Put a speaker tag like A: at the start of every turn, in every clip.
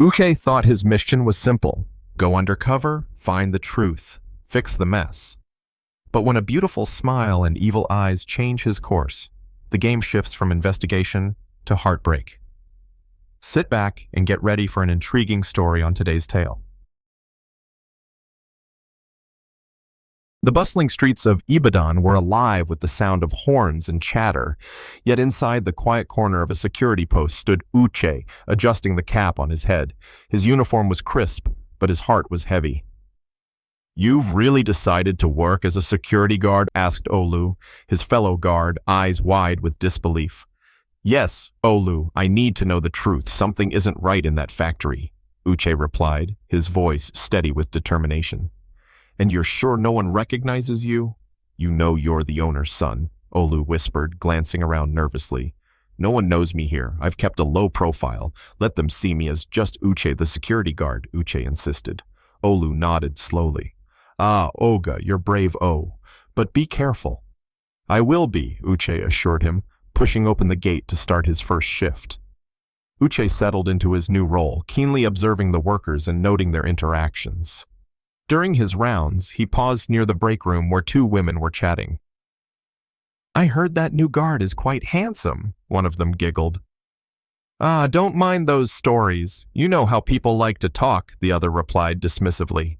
A: Uche thought his mission was simple: go undercover, find the truth, fix the mess. But when a beautiful smile and evil eyes change his course, the game shifts from investigation to heartbreak. Sit back and get ready for an intriguing story on today's tale. The bustling streets of Ibadan were alive with the sound of horns and chatter, yet inside the quiet corner of a security post stood Uche, adjusting the cap on his head. His uniform was crisp, but his heart was heavy. "You've really decided to work as a security guard?" asked Olu, his fellow guard, eyes wide with disbelief. "Yes, Olu, I need to know the truth. Something isn't right in that factory," Uche replied, his voice steady with determination. "And you're sure no one recognizes you?" "You know you're the owner's son," Olu whispered, glancing around nervously. "No one knows me here. I've kept a low profile. Let them see me as just Uche the security guard," Uche insisted. Olu nodded slowly. "Ah, Oga, you're brave, but be careful." "I will be," Uche assured him, pushing open the gate to start his first shift. Uche settled into his new role, keenly observing the workers and noting their interactions. During his rounds, he paused near the break room where two women were chatting. "I heard that new guard is quite handsome," one of them giggled. "Ah, don't mind those stories. You know how people like to talk," the other replied dismissively.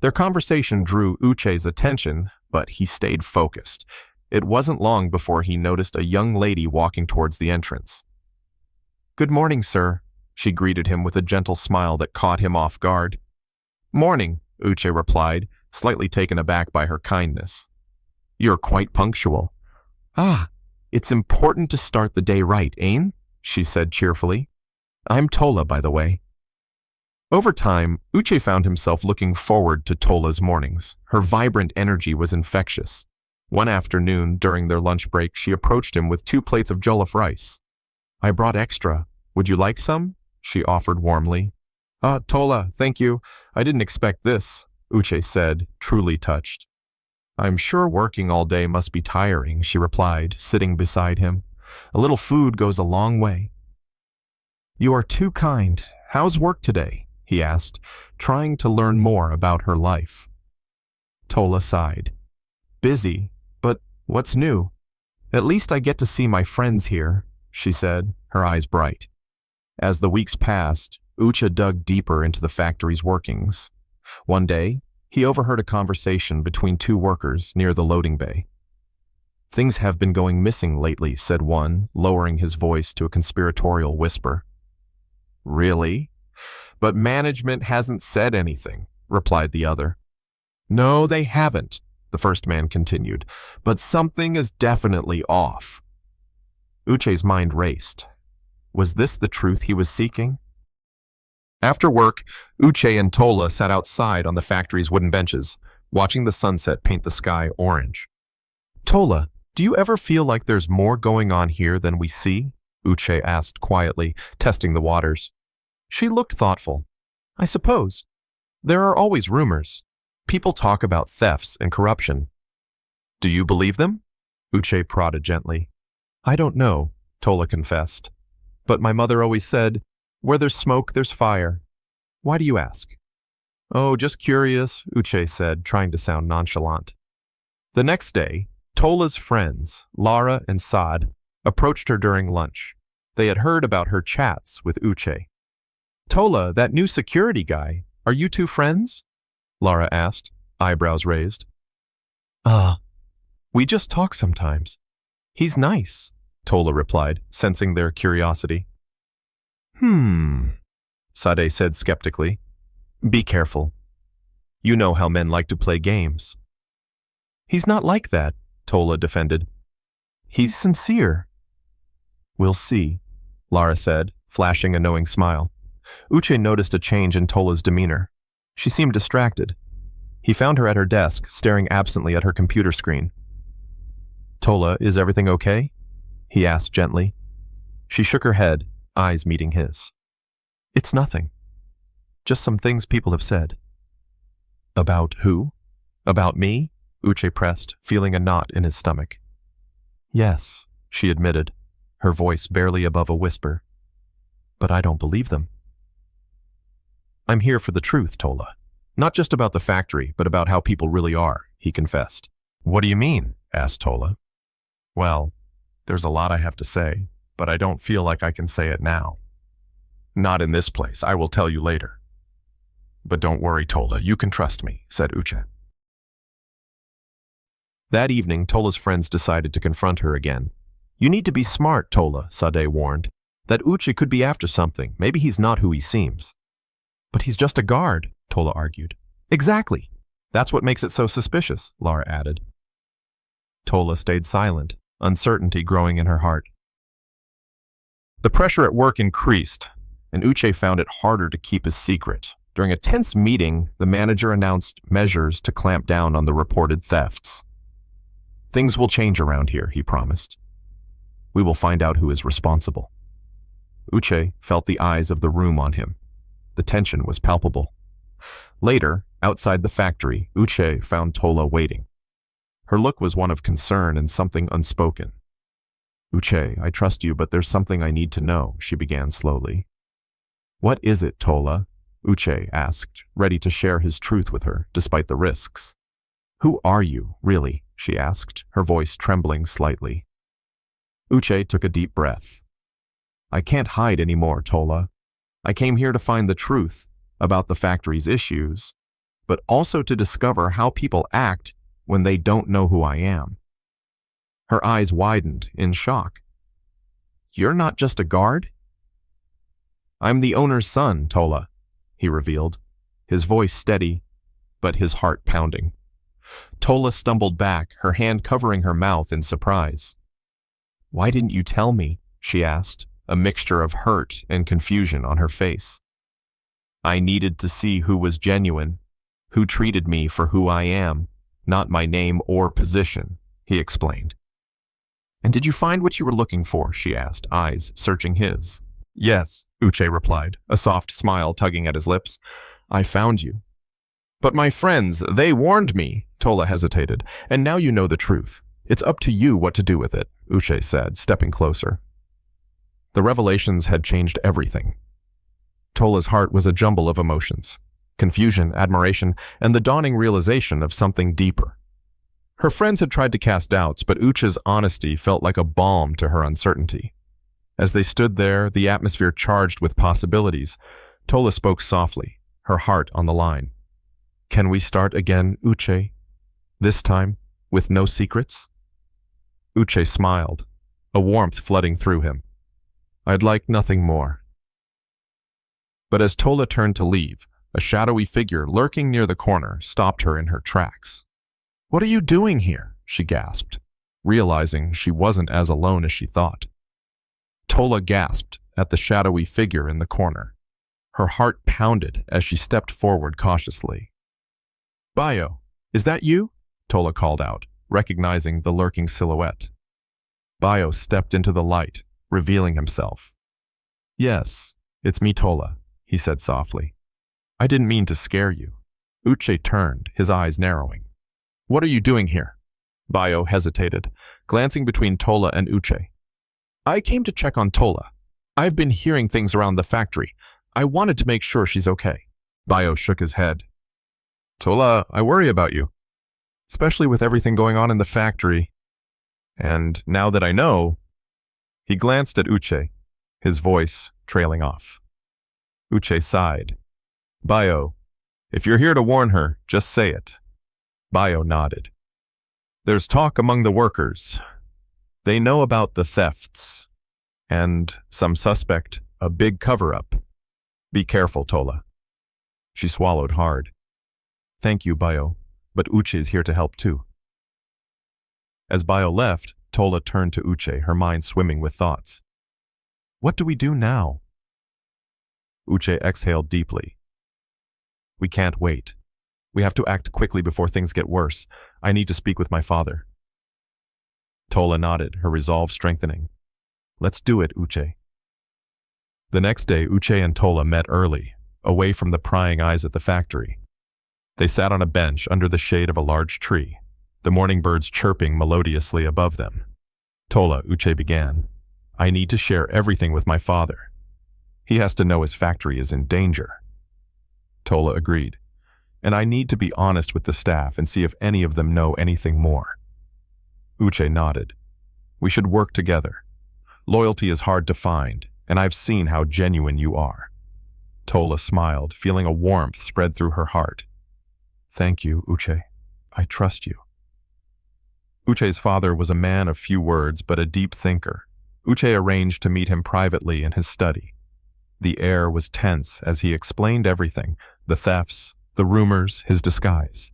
A: Their conversation drew Uche's attention, but he stayed focused. It wasn't long before he noticed a young lady walking towards the entrance. "Good morning, sir," she greeted him with a gentle smile that caught him off guard. "Morning," Uche replied, slightly taken aback by her kindness. "You're quite punctual." "Ah, it's important to start the day right, ain't?" she said cheerfully. "I'm Tola, by the way." Over time, Uche found himself looking forward to Tola's mornings. Her vibrant energy was infectious. One afternoon, during their lunch break, she approached him with 2 plates of jollof rice. "I brought extra. Would you like some?" she offered warmly. Tola, thank you. I didn't expect this," Uche said, truly touched. "I'm sure working all day must be tiring," she replied, sitting beside him. "A little food goes a long way." "You are too kind. How's work today?" he asked, trying to learn more about her life. Tola sighed. "Busy, but what's new?" "At least I get to see my friends here," she said, her eyes bright. As the weeks passed, Uche dug deeper into the factory's workings. One day, he overheard a conversation between 2 workers near the loading bay. "Things have been going missing lately," said one, lowering his voice to a conspiratorial whisper. "Really? But management hasn't said anything," replied the other. "No, they haven't," the first man continued, "but something is definitely off." Uche's mind raced. Was this the truth he was seeking? After work, Uche and Tola sat outside on the factory's wooden benches, watching the sunset paint the sky orange. "Tola, do you ever feel like there's more going on here than we see?" Uche asked quietly, testing the waters. She looked thoughtful. "I suppose. There are always rumors. People talk about thefts and corruption." "Do you believe them?" Uche prodded gently. "I don't know," Tola confessed. "But my mother always said, where there's smoke, there's fire. Why do you ask?" "Oh, just curious," Uche said, trying to sound nonchalant. The next day, Tola's friends, Lara and Saad, approached her during lunch. They had heard about her chats with Uche. "Tola, that new security guy, are you 2 friends?" Lara asked, eyebrows raised. We just talk sometimes. He's nice," Tola replied, sensing their curiosity. Sade said skeptically. "Be careful. You know how men like to play games." "He's not like that," Tola defended. "He's sincere." "We'll see," Lara said, flashing a knowing smile. Uche noticed a change in Tola's demeanor. She seemed distracted. He found her at her desk, staring absently at her computer screen. "Tola, is everything okay?" he asked gently. She shook her head, eyes meeting his. "It's nothing. Just some things people have said." "About who?" "About me?" Uche pressed, feeling a knot in his stomach. "Yes," she admitted, her voice barely above a whisper. "But I don't believe them." I'm here for the truth, Tola. Not just about the factory, but about how people really are, he confessed. What do you mean? Asked Tola. Well, there's a lot I have to say, but I don't feel like I can say it now. Not in this place, I will tell you later. But don't worry, Tola, you can trust me, said Uche. That evening, Tola's friends decided to confront her again. You need to be smart, Tola, Sade warned. That Uche could be after something. Maybe he's not who he seems. But he's just a guard, Tola argued. Exactly. That's what makes it so suspicious, Lara added. Tola stayed silent, uncertainty growing in her heart. The pressure at work increased, and Uche found it harder to keep his secret. During a tense meeting, the manager announced measures to clamp down on the reported thefts. Things will change around here, he promised. We will find out who is responsible. Uche felt the eyes of the room on him. The tension was palpable. Later, outside the factory, Uche found Tola waiting. Her look was one of concern and something unspoken. Uche, I trust you, but there's something I need to know, she began slowly. What is it, Tola? Uche asked, ready to share his truth with her, despite the risks. Who are you, really? She asked, her voice trembling slightly. Uche took a deep breath. I can't hide anymore, Tola. I came here to find the truth about the factory's issues, but also to discover how people act when they don't know who I am. Her eyes widened in shock. You're not just a guard? I'm the owner's son, Tola, he revealed, his voice steady, but his heart pounding. Tola stumbled back, her hand covering her mouth in surprise. Why didn't you tell me? She asked, a mixture of hurt and confusion on her face. I needed to see who was genuine, who treated me for who I am, not my name or position, he explained. And did you find what you were looking for? She asked, eyes searching his. Yes, Uche replied, a soft smile tugging at his lips. I found you. But my friends, they warned me, Tola hesitated, and now you know the truth. It's up to you what to do with it, Uche said, stepping closer. The revelations had changed everything. Tola's heart was a jumble of emotions, confusion, admiration, and the dawning realization of something deeper. Her friends had tried to cast doubts, but Uche's honesty felt like a balm to her uncertainty. As they stood there, the atmosphere charged with possibilities, Tola spoke softly, her heart on the line. Can we start again, Uche? This time, with no secrets? Uche smiled, a warmth flooding through him. I'd like nothing more. But as Tola turned to leave, a shadowy figure lurking near the corner stopped her in her tracks. What are you doing here? She gasped, realizing she wasn't as alone as she thought. Tola gasped at the shadowy figure in the corner. Her heart pounded as she stepped forward cautiously. Bayo, is that you? Tola called out, recognizing the lurking silhouette. Bayo stepped into the light, revealing himself. Yes, it's me, Tola, he said softly. I didn't mean to scare you. Uche turned, his eyes narrowing. What are you doing here? Bayo hesitated, glancing between Tola and Uche. I came to check on Tola. I've been hearing things around the factory. I wanted to make sure she's okay. Bayo shook his head. Tola, I worry about you, especially with everything going on in the factory. And now that I know... He glanced at Uche, his voice trailing off. Uche sighed. Bayo, if you're here to warn her, just say it. Bayo nodded. There's talk among the workers. They know about the thefts, and some suspect a big cover-up. Be careful, Tola. She swallowed hard. Thank you, Bayo, but Uche is here to help too. As Bayo left, Tola turned to Uche, her mind swimming with thoughts. What do we do now? Uche exhaled deeply. We can't wait. We have to act quickly before things get worse. I need to speak with my father. Tola nodded, her resolve strengthening. Let's do it, Uche. The next day, Uche and Tola met early, away from the prying eyes at the factory. They sat on a bench under the shade of a large tree, the morning birds chirping melodiously above them. Tola, Uche began. I need to share everything with my father. He has to know his factory is in danger. Tola agreed. And I need to be honest with the staff and see if any of them know anything more. Uche nodded. We should work together. Loyalty is hard to find, and I've seen how genuine you are. Tola smiled, feeling a warmth spread through her heart. Thank you, Uche. I trust you. Uche's father was a man of few words, but a deep thinker. Uche arranged to meet him privately in his study. The air was tense as he explained everything, the thefts, the rumors, his disguise.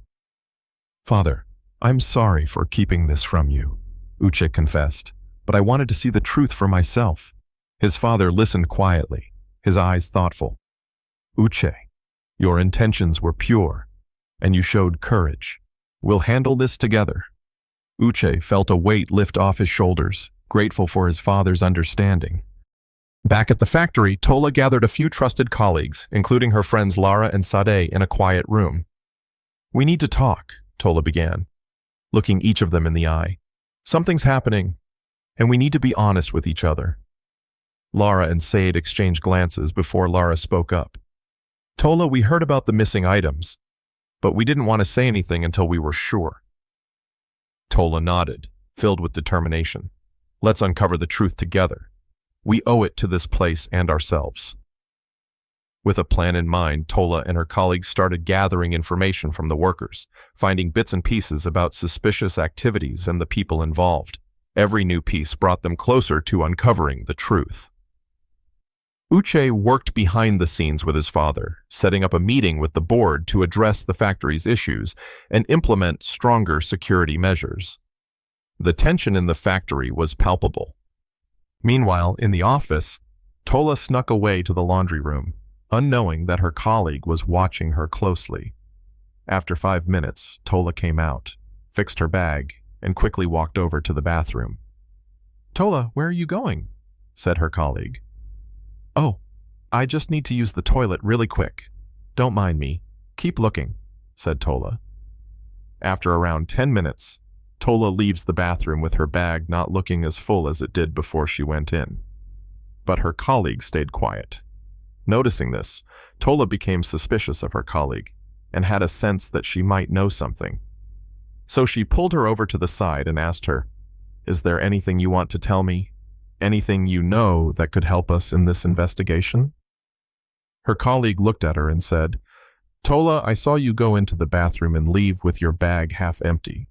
A: Father, I'm sorry for keeping this from you, Uche confessed, but I wanted to see the truth for myself. His father listened quietly, his eyes thoughtful. Uche, your intentions were pure, and you showed courage. We'll handle this together. Uche felt a weight lift off his shoulders, grateful for his father's understanding. Back at the factory, Tola gathered a few trusted colleagues, including her friends Lara and Sade, in a quiet room. We need to talk, Tola began, looking each of them in the eye. Something's happening, and we need to be honest with each other. Lara and Sade exchanged glances before Lara spoke up. Tola, we heard about the missing items, but we didn't want to say anything until we were sure. Tola nodded, filled with determination. Let's uncover the truth together. We owe it to this place and ourselves. With a plan in mind, Tola and her colleagues started gathering information from the workers, finding bits and pieces about suspicious activities and the people involved. Every new piece brought them closer to uncovering the truth. Uche worked behind the scenes with his father, setting up a meeting with the board to address the factory's issues and implement stronger security measures. The tension in the factory was palpable. Meanwhile, in the office, Tola snuck away to the laundry room, unknowing that her colleague was watching her closely. After 5 minutes, Tola came out, fixed her bag, and quickly walked over to the bathroom. Tola, where are you going? Said her colleague. Oh, I just need to use the toilet really quick. Don't mind me. Keep looking, said Tola. After around 10 minutes, Tola leaves the bathroom with her bag not looking as full as it did before she went in. But her colleague stayed quiet. Noticing this, Tola became suspicious of her colleague and had a sense that she might know something. So she pulled her over to the side and asked her, Is there anything you want to tell me? Anything you know that could help us in this investigation? Her colleague looked at her and said, Tola, I saw you go into the bathroom and leave with your bag half empty.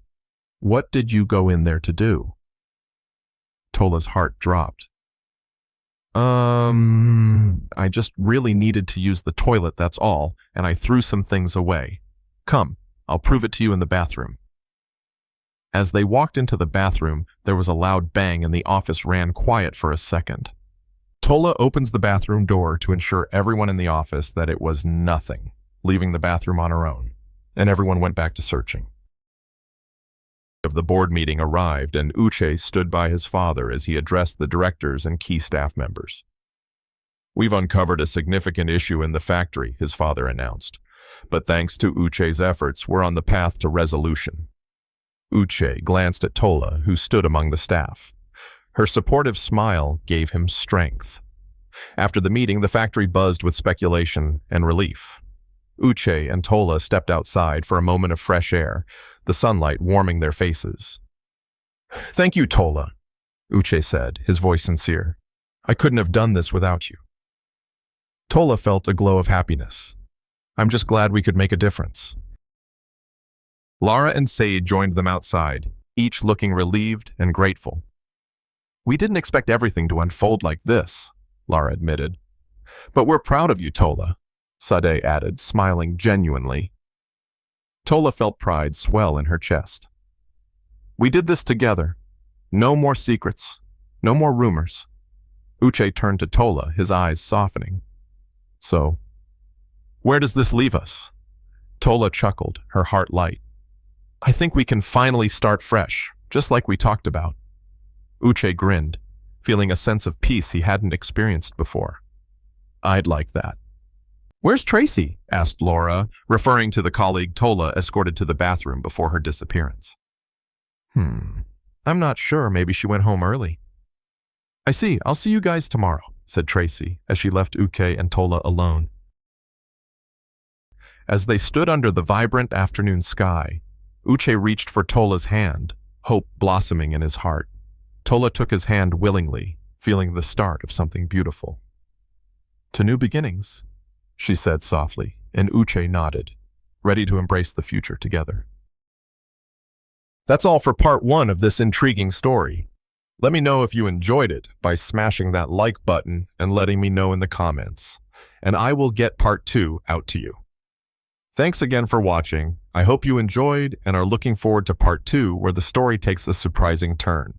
A: What did you go in there to do? Tola's heart dropped. I just really needed to use the toilet, that's all, and I threw some things away. Come, I'll prove it to you in the bathroom. As they walked into the bathroom, there was a loud bang and the office ran quiet for a second. Tola opens the bathroom door to ensure everyone in the office that it was nothing, leaving the bathroom on her own, and everyone went back to searching. The board meeting arrived and Uche stood by his father as he addressed the directors and key staff members. We've uncovered a significant issue in the factory, his father announced, but thanks to Uche's efforts, we're on the path to resolution. Uche glanced at Tola, who stood among the staff. Her supportive smile gave him strength. After the meeting, the factory buzzed with speculation and relief. Uche and Tola stepped outside for a moment of fresh air, the sunlight warming their faces. Thank you, Tola, Uche said, his voice sincere. I couldn't have done this without you. Tola felt a glow of happiness. I'm just glad we could make a difference. Lara and Sade joined them outside, each looking relieved and grateful. We didn't expect everything to unfold like this, Lara admitted. But we're proud of you, Tola, Sade added, smiling genuinely. Tola felt pride swell in her chest. We did this together. No more secrets. No more rumors. Uche turned to Tola, his eyes softening. So, where does this leave us? Tola chuckled, her heart light. I think we can finally start fresh, just like we talked about. Uche grinned, feeling a sense of peace he hadn't experienced before. I'd like that. Where's Tracy? Asked Laura, referring to the colleague Tola escorted to the bathroom before her disappearance. I'm not sure. Maybe she went home early. I see. I'll see you guys tomorrow, said Tracy as she left Uche and Tola alone. As they stood under the vibrant afternoon sky, Uche reached for Tola's hand, hope blossoming in his heart. Tola took his hand willingly, feeling the start of something beautiful. "To new beginnings," she said softly, and Uche nodded, ready to embrace the future together. That's all for part 1 of this intriguing story. Let me know if you enjoyed it by smashing that like button and letting me know in the comments, and I will get part 2 out to you. Thanks again for watching. I hope you enjoyed and are looking forward to part 2 where the story takes a surprising turn.